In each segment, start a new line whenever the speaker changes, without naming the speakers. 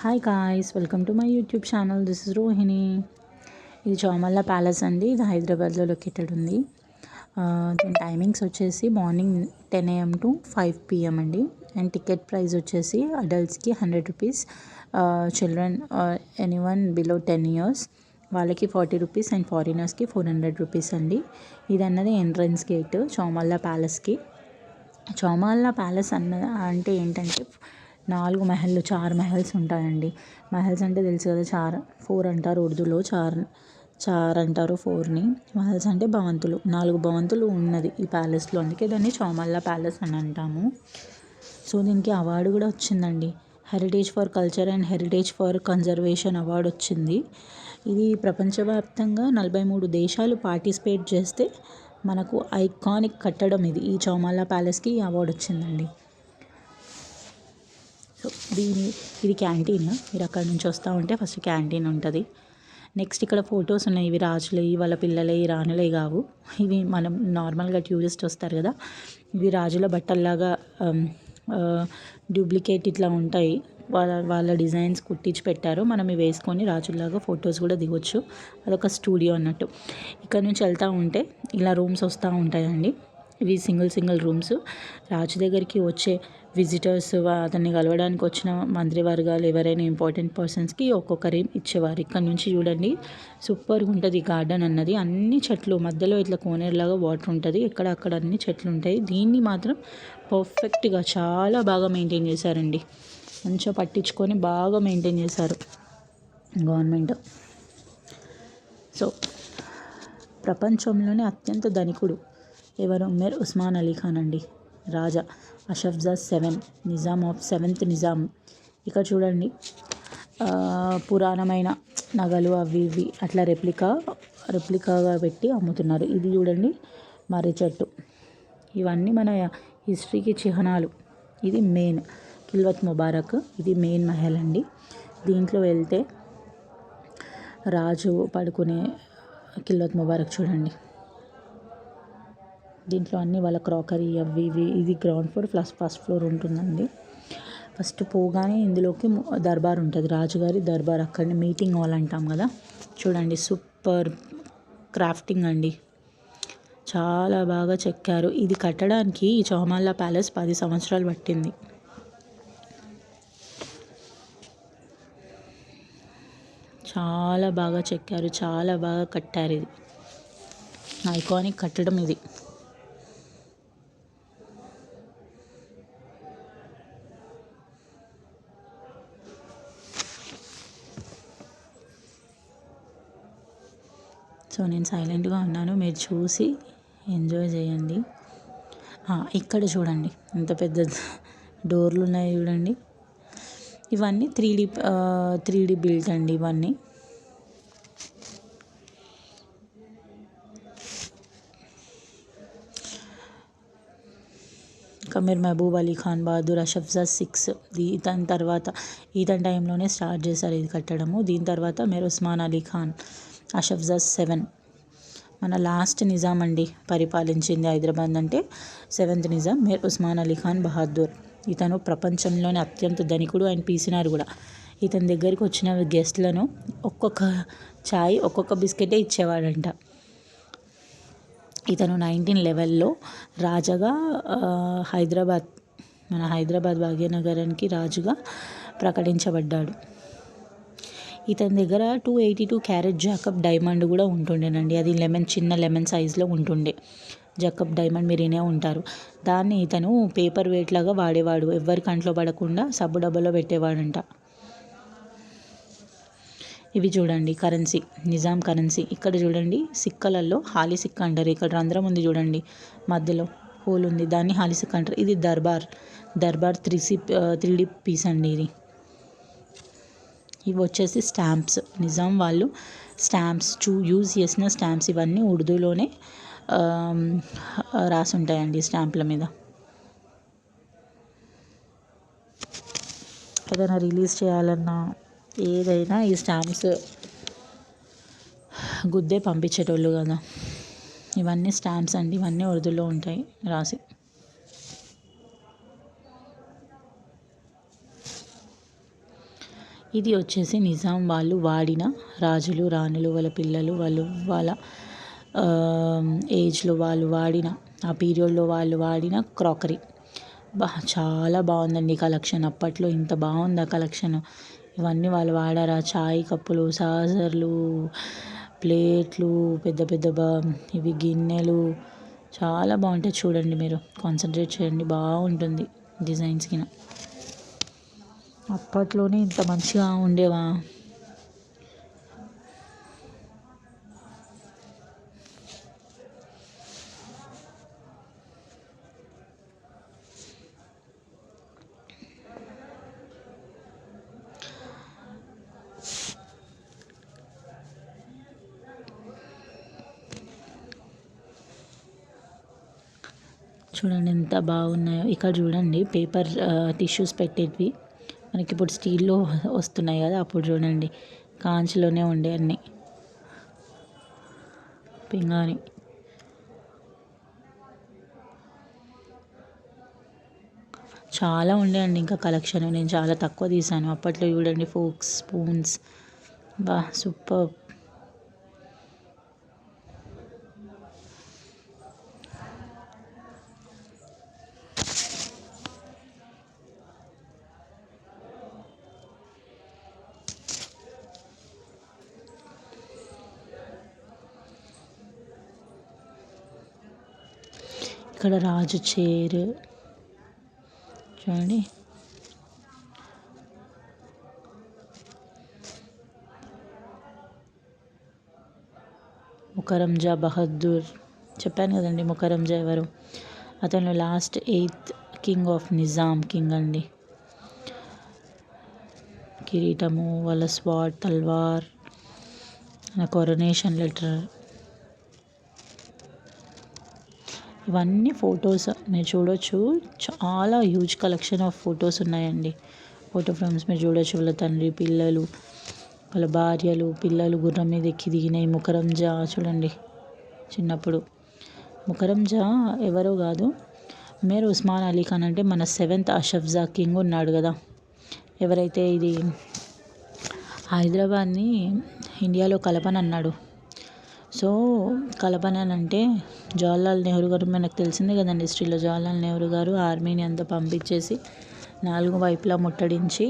Hi guys, welcome to my YouTube channel. This is Rohini. ఇది Chowmahalla palace అండి. ఇది హైదరాబాద్లో లొకేటెడ్ ఉంది. దీని టైమింగ్స్ వచ్చేసి మార్నింగ్ 10 AM to 5 PM అండి. అండ్ టికెట్ ప్రైస్ వచ్చేసి అడల్ట్స్కి 100 rupees, children anyone below 10 years వాళ్ళకి 40 రూపీస్ అండ్ ఫారినర్స్కి 400 రూపీస్ అండి. ఇది అన్నది ఎంట్రన్స్ గేట్ చౌమల్లా ప్యాలెస్కి. చౌమల్లా ప్యాలెస్ అంటే ఏంటంటే 4 మహల్లు, 4 మహల్స్ ఉంటాయండి. మహల్స్ అంటే తెలుసు కదా, 4 అంటారు ఉర్దూలో, చార్ అంటారు 4ని. మహల్స్ అంటే భవంతులు, 4 భవంతులు ఉన్నది ఈ ప్యాలెస్లో, అందుకే దాన్ని చౌమల్లా ప్యాలెస్ అని అంటాము. సో దీనికి అవార్డు కూడా వచ్చిందండి. Heritage for culture and heritage for conservation award వచ్చింది. ఇది ప్రపంచవ్యాప్తంగా 43 దేశాలు పార్టిసిపేట్ చేస్తే మనకు ఐకానిక్ కట్టడం ఇది. ఈ చౌమల్లా ప్యాలెస్కి ఈ అవార్డు వచ్చిందండి. సో ఇది క్యాంటీన్. మీరు అక్కడ నుంచి వస్తూ ఉంటే ఫస్ట్ క్యాంటీన్ ఉంటుంది. నెక్స్ట్ ఇక్కడ ఫొటోస్ ఉన్నాయి. ఇవి రాజులవి, వాళ్ళ పిల్లలవి, రాణులవి కావు. ఇవి మనం నార్మల్గా టూరిస్ట్ వస్తారు కదా, ఇవి రాజుల బట్టల్లాగా డూప్లికేట్ ఇట్లా ఉంటాయి. వాళ్ళ డిజైన్స్ కుట్టించి పెట్టారు. మనం ఇవి వేసుకొని రాజుల్లాగా ఫొటోస్ కూడా దిగొచ్చు. అదొక స్టూడియో అన్నట్టు. ఇక్కడ నుంచి వెళ్తూ ఉంటే ఇలా రూమ్స్ వస్తూ ఉంటాయండి. ఇవి సింగిల్ రూమ్స్. రాజు దగ్గరికి వచ్చే విజిటర్స్, అతన్ని కలవడానికి వచ్చిన మంత్రివర్గాలు, ఎవరైనా ఇంపార్టెంట్ పర్సన్స్కి ఒక్కొక్క రూమ్ ఇచ్చేవారు. ఇక్కడ నుంచి చూడండి, సూపర్గా ఉంటుంది గార్డెన్ అన్నది. అన్ని చెట్లు మధ్యలో ఇట్లా కోనేరులాగా వాటర్ ఉంటుంది. అక్కడ అన్ని చెట్లు ఉంటాయి. దీన్ని మాత్రం పర్ఫెక్ట్గా చాలా బాగా మెయింటైన్ చేశారండి. మంచిగా పట్టించుకొని బాగా మెయింటైన్ చేశారు గవర్నమెంట్. సో ప్రపంచంలోనే అత్యంత ధనికుడు ఎవరు? ఉమర్ ఉస్మాన్ అలీ ఖాన్ అండి. రాజా అషఫ్జా 7, నిజాం ఆఫ్ 7th నిజాం. ఇక్కడ చూడండి, పురాణమైన నగలు అవి ఇవి అట్లా రెప్లికాగా పెట్టి అమ్ముతున్నారు. ఇది చూడండి, మర్రి చెట్టు. ఇవన్నీ మన హిస్టరీకి చిహ్నాలు. ఇది మెయిన్ కిల్వత్ ముబారక్. ఇది మెయిన్ మహల్ అండి. దీంట్లో వెళ్తే రాజు పడుకునే కిల్వత్ ముబారక్ చూడండి. దీంట్లో అన్నీ వాళ్ళ క్రాకరీ అవి ఇవి. ఇది గ్రౌండ్ ఫ్లోర్, ఫస్ట్ ఫ్లోర్ ఉంటుందండి. ఫస్ట్ పోగానే ఇందులోకి దర్బార్ ఉంటుంది, రాజుగారి దర్బార్. అక్కడనే మీటింగ్ హాల్ అంటాం కదా. చూడండి, సూపర్ క్రాఫ్టింగ్ అండి, చాలా బాగా చెక్కారు. ఇది కట్టడానికి ఈ చౌమల్లా ప్యాలెస్ 10 సంవత్సరాలు పట్టింది. చాలా బాగా చెక్కారు, చాలా బాగా కట్టారు. ఇది ఐకానిక్ కట్టడం ఇది. సో నేను సైలెంట్గా ఉన్నాను, మీరు చూసి ఎంజాయ్ చేయండి. ఇక్కడ చూడండి, ఎంత పెద్ద డోర్లు ఉన్నాయి చూడండి. ఇవన్నీ 3D బిల్ట్ అండి ఇవన్నీ. కమీర్ మహబూబ్ అలీ ఖాన్ బహదూర్ అషఫ్జా 6. ఇతని తర్వాత ఇతని టైంలోనే స్టార్ట్ చేశారు ఇది కట్టడము. దీని తర్వాత మీర్ ఉస్మాన్ అలీ ఖాన్ అషఫ్జా 7. మన లాస్ట్ నిజాం అండి పరిపాలించింది హైదరాబాద్ అంటే 7th నిజాం మీర్ ఉస్మాన్ అలీ ఖాన్ బహదూర్. ఇతను ప్రపంచంలోనే అత్యంత ధనికుడు. ఆయన పీసినారు కూడా. ఇతని దగ్గరికి వచ్చిన గెస్ట్లను ఒక్కొక్క చాయ్, ఒక్కొక్క బిస్కెటే ఇచ్చేవాడంట. ఇతను 1911లో రాజాగా మన హైదరాబాద్ భాగ్యనగరానికి రాజుగా ప్రకటించబడ్డాడు. ఇతని దగ్గర 282 క్యారెట్ జాకబ్ డైమండ్ కూడా ఉంటుండేనండి. అది చిన్న లెమన్ సైజులో ఉంటుండే. జాకబ్ డైమండ్ మీరు వినే ఉంటారు. దాన్ని ఇతను పేపర్ వెయిట్ లాగా వాడేవాడు. ఎవరి కంట్లో పడకుండా సబ్బు డబ్బాలో పెట్టేవాడంట. ఇవి చూడండి, కరెన్సీ, నిజాం కరెన్సీ. ఇక్కడ చూడండి, సిక్కలలో హాలీ సిక్క అంటారు. ఇక్కడ రంధ్రం ఉంది చూడండి, మధ్యలో హోల్ ఉంది, దాన్ని హాలీ సిక్క అంటారు. ఇది దర్బార్ 3D పీస్ అండి ఇది. ఇవి వచ్చేసి స్టాంప్స్, నిజాం వాళ్ళు స్టాంప్స్ యూజ్ చేసిన స్టాంప్స్. ఇవన్నీ ఉర్దూలోనే రాసి ఉంటాయండి స్టాంప్ల మీద. ఏదైనా రిలీజ్ చేయాలన్నా ఏదైనా ఈ స్టాంప్స్ గుద్దే పంపించేటోళ్ళు కదా. ఇవన్నీ స్టాంప్స్ అండి, ఇవన్నీ ఉర్దూలో ఉంటాయి రాసి. ఇది వచ్చేసి నిజాం వాళ్ళు వాడిన రాజులు రాణులు వాళ్ళ పిల్లలు వాళ్ళ ఏజ్లో వాళ్ళు వాడిన ఆ పీరియడ్లో వాళ్ళు వాడిన క్రాకరీ. చాలా బాగుందండి కలెక్షన్. అప్పట్లో ఇంత బాగుంది ఆ కలెక్షన్. ఇవన్నీ వాళ్ళు వాడారు. చాయ్ కప్పులు, సాజర్లు, ప్లేట్లు, పెద్ద పెద్ద ఇవి గిన్నెలు చాలా బాగుంటాయి. చూడండి, మీరు కాన్సన్ట్రేట్ చేయండి, బాగుంటుంది డిజైన్స్కి. అప్పట్లోనే ఇంత మంచిగా ఉండేవా? చూడండి ఎంత బాగున్నాయో. ఇక్కడ చూడండి పేపర్ టిష్యూస్ పెట్టేటివి. మనకి ఇప్పుడు స్టీల్లో వస్తున్నాయి కదా, అప్పుడు చూడండి కాంచిలోనే ఉండే అన్నీ పింగాణి. చాలా ఉండేయండి ఇంకా కలెక్షన్. నేను చాలా తక్కువ తీసాను. అప్పట్లో చూడండి ఫోక్స్, స్పూన్స్, బా సూపర్. ఇక్కడ రాజు చైర్ చూడండి. ముకరంజా బహదూర్ చెప్పాను కదండి. ముకరంజా ఎవరు? అతను last 8th king of Nizam king అండి. కిరీటము, వాళ్ళ స్వాడ్, తల్వార్, కొరనేషన్ లెటర్, ఇవన్నీ ఫొటోస్ మీరు చూడొచ్చు. చాలా హ్యూజ్ కలెక్షన్ ఆఫ్ ఫొటోస్ ఉన్నాయండి. ఫోటో ఫ్రేమ్స్ మీరు చూడొచ్చు. వాళ్ళ తండ్రి, పిల్లలు, వాళ్ళ భార్యలు, పిల్లలు గుర్రం మీద ఎక్కి దిగినాయి. ముకరంజా చూడండి చిన్నప్పుడు. ముకరంజా ఎవరో కాదు, మీరు ఉస్మాన్ అలీ ఖాన్ అంటే మన 7th అషఫ్జా కింగ్ ఉన్నాడు కదా, ఎవరైతే ఇది హైదరాబాద్ని ఇండియాలో కలపనన్నాడు. సో కలపనంటే జవహర్లాల్ నెహ్రూ గారు, మనకు తెలిసిందే కదండి హిస్టరీలో, జవహర్లాల్ నెహ్రూ గారు ఆర్మీని అంతా పంపించేసి 4 వైపులా ముట్టడించి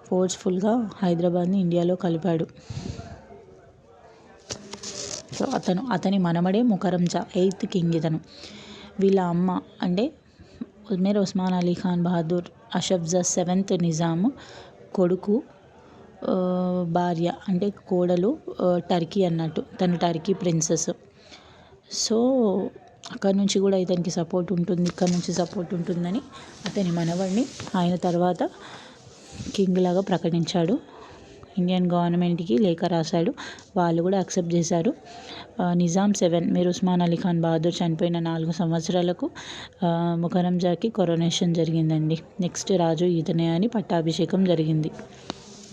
ఫోర్స్ఫుల్గా హైదరాబాద్ని ఇండియాలో కలిపాడు. సో అతని మనమడే ముకరంజా 8th కింగ్ ఇతను. వీళ్ళ అమ్మ అంటే మీర్ ఉస్మాన్ అలీ ఖాన్ బహదూర్ అషఫ్జా 7th నిజాము కొడుకు, భార్య అంటే కోడలు టర్కీ అన్నట్టు. తను టర్కీ ప్రిన్సెస్. సో అక్కడ నుంచి కూడా ఇతనికి సపోర్ట్ ఉంటుంది, ఇక్కడ నుంచి సపోర్ట్ ఉంటుందని అతని మనవడిని ఆయన తర్వాత కింగ్ లాగా ప్రకటించాడు. ఇండియన్ గవర్నమెంట్కి లేఖ రాశాడు. వాళ్ళు కూడా యాక్సెప్ట్ చేశారు. నిజాం 7 మీర్ ఉస్మాన్ అలీ ఖాన్ బహదూర్ చనిపోయిన 4 సంవత్సరాలకు ముకరంజాకి కొరోనేషన్ జరిగిందండి. నెక్స్ట్ రాజు ఇతనే అని పట్టాభిషేకం జరిగింది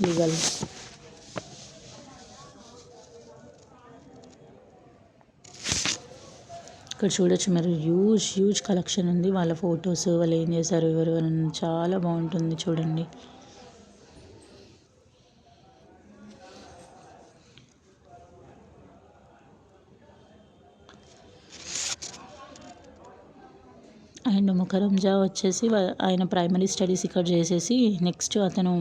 లీగల్. ఇక్కడ చూడొచ్చు మీరు, హ్యూజ్ కలెక్షన్ ఉంది. వాళ్ళ ఫొటోస్, వాళ్ళు ఏం చేశారు, ఎవరు చాలా బాగుంటుంది చూడండి. అండ్ ముకరంజా వచ్చేసి ఆయన ప్రైమరీ స్టడీస్ ఇక్కడ చేసేసి నెక్స్ట్ అతను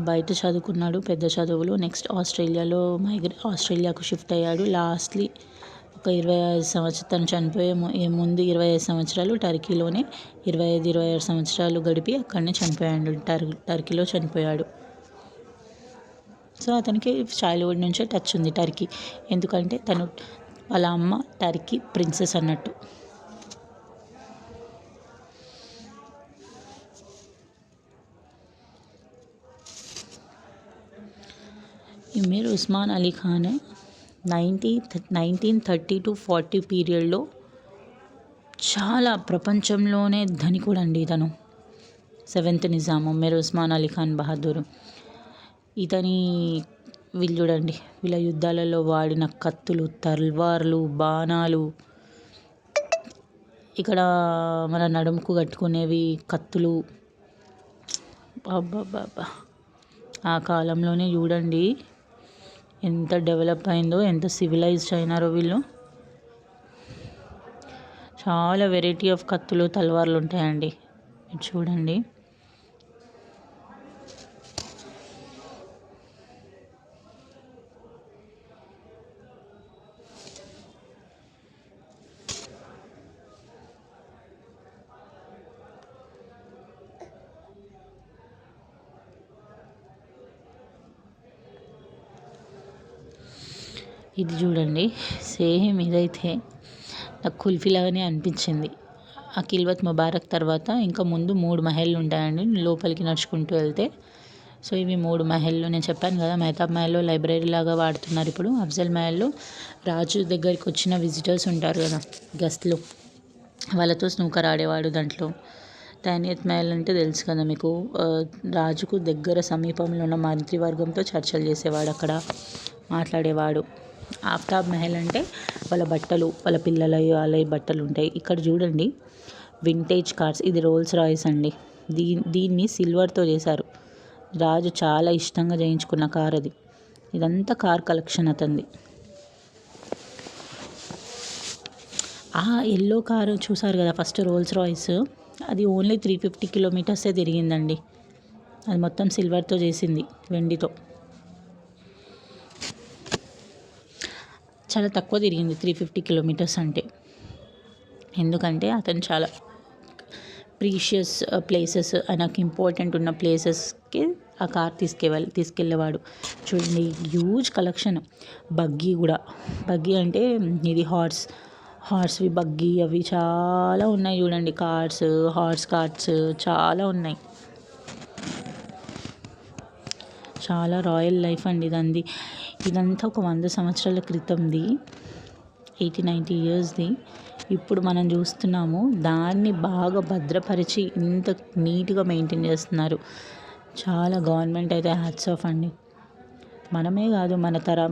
బయట చదువుకున్నాడు పెద్ద చదువులు. నెక్స్ట్ ఆస్ట్రేలియాకు షిఫ్ట్ అయ్యాడు. లాస్ట్లీ ఒక 25 సంవత్సరాలు, తను చనిపోయే ముందు 25 సంవత్సరాలు టర్కీలోనే 25-26 సంవత్సరాలు గడిపి అక్కడనే చనిపోయాడు. టర్కీలో చనిపోయాడు. సో అతనికి చైల్డ్హుడ్ నుంచే టచ్ ఉంది టర్కీ, ఎందుకంటే తను వాళ్ళ అమ్మ టర్కీ ప్రిన్సెస్ అన్నట్టు. మీర్ ఉస్మాన్ అలీ ఖాన్ 1930-40 పీరియడ్లో చాలా ప్రపంచంలోనే ధనికుడు అండి ఇతను. 7th నిజాము మీర్ ఉస్మాన్ అలీ ఖాన్ బహదూర్. వీళ్ళు చూడండి, వీళ్ళ యుద్ధాలలో వాడిన కత్తులు, తల్వార్లు, బాణాలు, ఇక్కడ మన నడుముకు కట్టుకునేవి కత్తులు, అబ్బబ్బబ్బా! ఆ కాలంలోనే చూడండి ఎంత డెవలప్ అయిందో, ఎంత సివిలైజ్డ్ అయినారో వీళ్ళు. చాలా వెరైటీ ఆఫ్ కత్తులు, తలవార్లు ఉంటాయండి. మీరు చూడండి. ఇది చూడండి, సేమ్ ఇదైతే నాకు కుల్ఫీ లాగానే అనిపించింది. ఆ కిల్వత్ ముబారక్ తర్వాత ఇంకా ముందు 3 మహల్లు ఉంటాయండి లోపలికి నడుచుకుంటూ వెళ్తే. సో ఇవి 3 మహల్లు. నేను చెప్పాను కదా, మెహతాబ్ మహల్లో లైబ్రరీ లాగా వాడుతున్నారు ఇప్పుడు. అఫ్జల్ మహల్లో రాజు దగ్గరికి వచ్చిన విజిటర్స్ ఉంటారు కదా, గెస్ట్లు, వాళ్ళతో స్నూకర్ ఆడేవాడు దాంట్లో. తైనియత్ మహల్ అంటే తెలుసు కదా మీకు, రాజుకు దగ్గర సమీపంలో ఉన్న మంత్రివర్గంతో చర్చలు చేసేవాడు, అక్కడ మాట్లాడేవాడు. ఆఫ్తాబ్ మహల్ అంటే వాళ్ళ బట్టలు, వాళ్ళ పిల్లల వాళ్ళ బట్టలు ఉంటాయి. ఇక్కడ చూడండి వింటేజ్ కార్స్. ఇది రోల్స్ రాయిస్ అండి. దీన్ని సిల్వర్తో చేశారు. రాజు చాలా ఇష్టంగా చేయించుకున్న కార్ అది. ఇదంతా కార్ కలెక్షన్ అతనిది. ఆ ఎల్లో కారు చూసారు కదా ఫస్ట్, రోల్స్ రాయిస్, అది ఓన్లీ 350 కిలోమీటర్సే తిరిగిందండి. అది మొత్తం సిల్వర్తో చేసింది, వెండితో. చాలా తక్కువ తిరిగింది 350 కిలోమీటర్స్ అంటే. ఎందుకంటే అతను చాలా ప్రీషియస్ ప్లేసెస్, నాకు ఇంపార్టెంట్ ఉన్న ప్లేసెస్కి ఆ కార్ తీసుకెళ్ళేవాడు. చూడండి హ్యూజ్ కలెక్షన్. బగ్గీ కూడా, బగ్గీ అంటే ఇది హార్స్వి బగ్గీ, అవి చాలా ఉన్నాయి చూడండి. కార్స్, హార్స్ కార్ట్స్ చాలా ఉన్నాయి. చాలా రాయల్ లైఫ్ అండి ఇదంతా ఒక 100 సంవత్సరాల క్రితంది, 80-90 ఇయర్స్ది. ఇప్పుడు మనం చూస్తున్నాము దాన్ని బాగా భద్రపరిచి ఇంత నీట్గా మెయింటైన్ చేస్తున్నారు. చాలా గవర్నమెంట్ అయితే హ్యాట్స్ ఆఫ్ అండి. మనమే కాదు,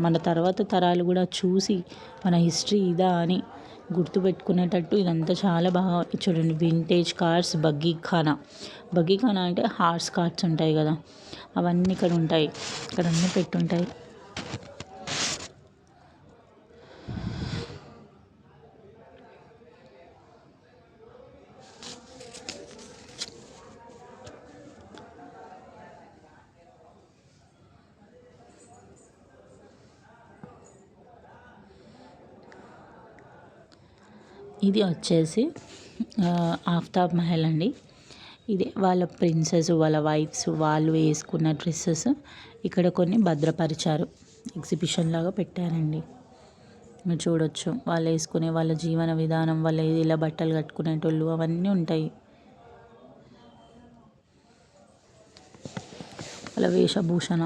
మన తర్వాత తరాలు కూడా చూసి మన హిస్టరీ ఇదా అని గుర్తుపెట్టుకునేటట్టు ఇదంతా చాలా బాగా. చూడండి వింటేజ్ కార్స్, బగ్గీ ఖానా అంటే హార్స్ కార్ట్స్ ఉంటాయి కదా, అవన్నీ ఇక్కడ ఉంటాయి. ఇక్కడ అన్నీ పెట్టుంటాయి. ఇది వచ్చేసి ఆఫ్తాబ్ మహల్ అండి. ఇది వాళ్ళ ప్రిన్సెస్, వాళ్ళ వైఫ్స్, వాళ్ళు వేసుకున్న డ్రెస్సెస్ ఇక్కడ కొన్ని భద్రపరిచారు, ఎగ్జిబిషన్ లాగా పెట్టారండి. మీరు చూడొచ్చు వాళ్ళు వేసుకునే వాళ్ళ జీవన విధానం, వాళ్ళు ఇలా బట్టలు కట్టుకునేటోళ్ళు, అవన్నీ ఉంటాయి. వాళ్ళ వేషభూషణ.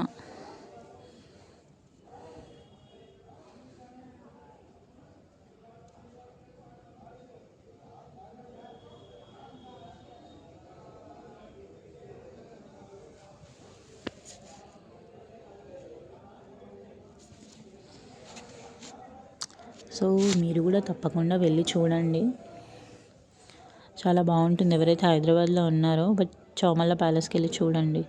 సో మీరు కూడా తప్పకుండా వెళ్ళి చూడండి, చాలా బాగుంటుంది. ఎవరైతే హైదరాబాద్లో ఉన్నారో బట్ చౌమల్ల ప్యాలెస్కి వెళ్ళి చూడండి.